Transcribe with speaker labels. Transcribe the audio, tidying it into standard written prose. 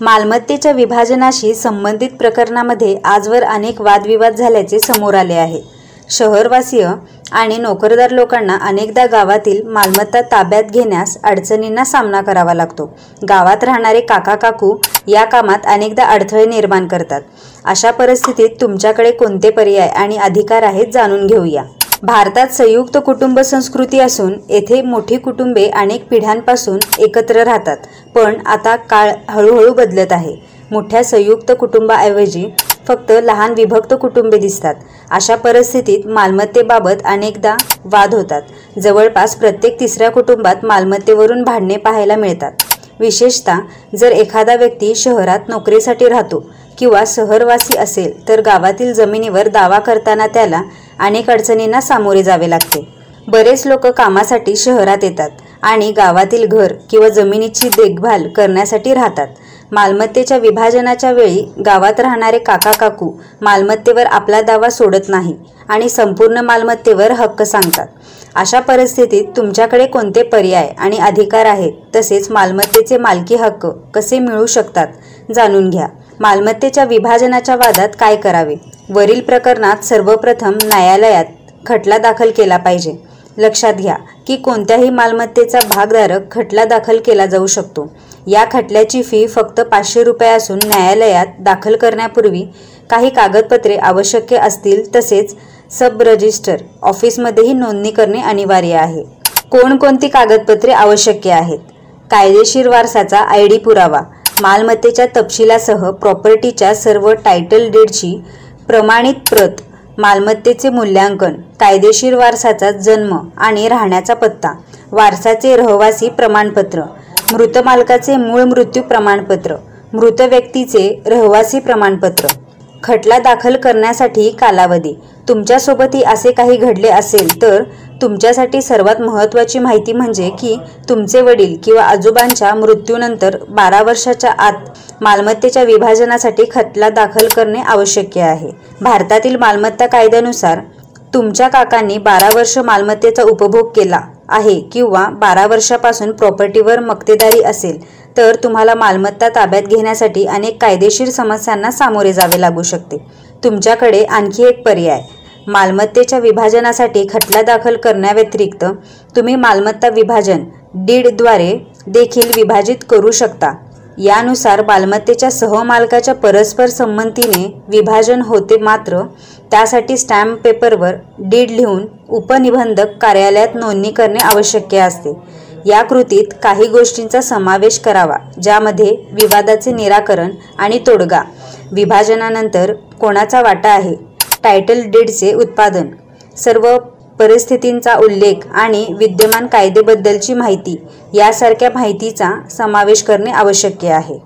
Speaker 1: मालमत्तेच्या विभाजनाशी संबंधित प्रकरणामध्ये आजवर अनेक वादविवाद झाल्याचे समोर आले आहे. शहरवासीय आणि नोकरदार लोकांना अनेकदा गावातील मालमत्ता ताब्यात घेण्यास अडचणींना सामना करावा लागतो. गावात राहणारे काका काकू या कामात अनेकदा अडथळे निर्माण करतात. अशा परिस्थितीत तुमच्याकडे कोणते पर्याय आणि अधिकार आहेत जाणून घेऊया. भारतात संयुक्त कुटुंब संस्कृती असून येथे मोठी कुटुंबे अनेक पिढ्यांपासून एकत्र राहतात. पण आता काळ हळूहळू बदलत आहे. मोठ्या संयुक्त कुटुंबाऐवजी फक्त लहान विभक्त कुटुंबे दिसतात. अशा परिस्थितीत मालमत्तेबाबत अनेकदा वाद होतात. जवळपास प्रत्येक तिसऱ्या कुटुंबात मालमत्तेवरून भांडणे पाहायला मिळतात. विशेषतः जर एखादा व्यक्ती शहरात नोकरीसाठी राहतो किंवा शहरवासी असेल तर गावातील जमिनीवर दावा करताना त्याला अनेक अडचणींना सामोरे जावे लागते. बरेच लोक कामासाठी शहरात येतात आणि गावातील घर किंवा जमिनीची देखभाल करण्यासाठी राहतात. मालमत्तेच्या विभाजनाच्या वेळी गावात राहणारे काका काकू मालमत्तेवर आपला दावा सोडत नाही आणि संपूर्ण मालमत्तेवर हक्क सांगतात. अशा परिस्थितीत तुमच्याकडे कोणते पर्याय आणि अधिकार आहेत तसेच मालमत्तेचे मालकी हक्क कसे मिळू शकतात जाणून घ्या. मालमत्तेच्या विभाजनाच्या वादात काय करावे? वरील प्रकरणात सर्वप्रथम न्यायालयात खटला दाखल केला पाहिजे. लक्षात घ्या की कोणत्याही मालमत्तेचा भागधारक खटला दाखल केला जाऊ शकतो. या खटल्याची फी फक्त 500 रुपये असून न्यायालयात दाखल करण्यापूर्वी काही कागदपत्रे आवश्यक असतील. तसेच सब रजिस्टर ऑफिसमध्येही नोंदणी करणे अनिवार्य आहे. कोणकोणती कागदपत्रे आवश्यक आहेत? कायदेशीर वारसाचा ID पुरावा, मालमत्तेच्या तपशिलासह प्रॉपर्टीच्या सर्व टायटल डीडची प्रमाणित प्रत, मालमत्तेचे मूल्यांकन, कायदेशीर वारसाचा जन्म आणि राहण्याचा पत्ता, वारसाचे रहिवासी प्रमाणपत्र, मृत मालकाचे मूळ मृत्यू प्रमाणपत्र, मृत व्यक्तीचे रहिवासी प्रमाणपत्र. खटला दाखल करण्यासाठी कालावधी. तुमच्यासोबतही असे काही घडले असेल तर तुमच्यासाठी सर्वात महत्त्वाची माहिती म्हणजे की तुमचे वडील किंवा आजोबांच्या मृत्यूनंतर 12 वर्षाच्या आत मालमत्तेच्या विभाजनासाठी खटला दाखल करणे आवश्यक आहे. भारतातील मालमत्ता कायद्यानुसार तुमच्या काकांनी 12 वर्ष मालमत्तेचा उपभोग केला आहे किंवा 12 वर्षापासून प्रॉपर्टीवर मक्तेदारी असेल तर तुम्हाला मालमत्ता ताब्यात घेण्यासाठी अनेक कायदेशीर समस्यांना सामोरे जावे लागू शकते. तुमच्याकडे आणखी एक पर्याय. मालमत्तेच्या विभाजनासाठी खटला दाखल करण्याव्यतिरिक्त तुम्ही मालमत्ता विभाजन डीडद्वारे देखील विभाजित करू शकता. यानुसार मालमत्तेच्या सहमालकाच्या परस्पर संमतीने विभाजन होते. मात्र त्यासाठी स्टॅम्प पेपरवर डीड लिहून उपनिबंधक कार्यालयात नोंदणी करणे आवश्यक असते. या कृतीत काही गोष्टींचा समावेश करावा ज्यामध्ये विवादाचे निराकरण आणि तोडगा, विभाजनानंतर कोणाचा वाटा आहे, टायटल डीडचे उत्पादन, सर्व परिस्थितींचा उल्लेख आणि विद्यमान कायदेबद्दलची माहिती यासारख्या माहितीचा समावेश करणे आवश्यक आहे.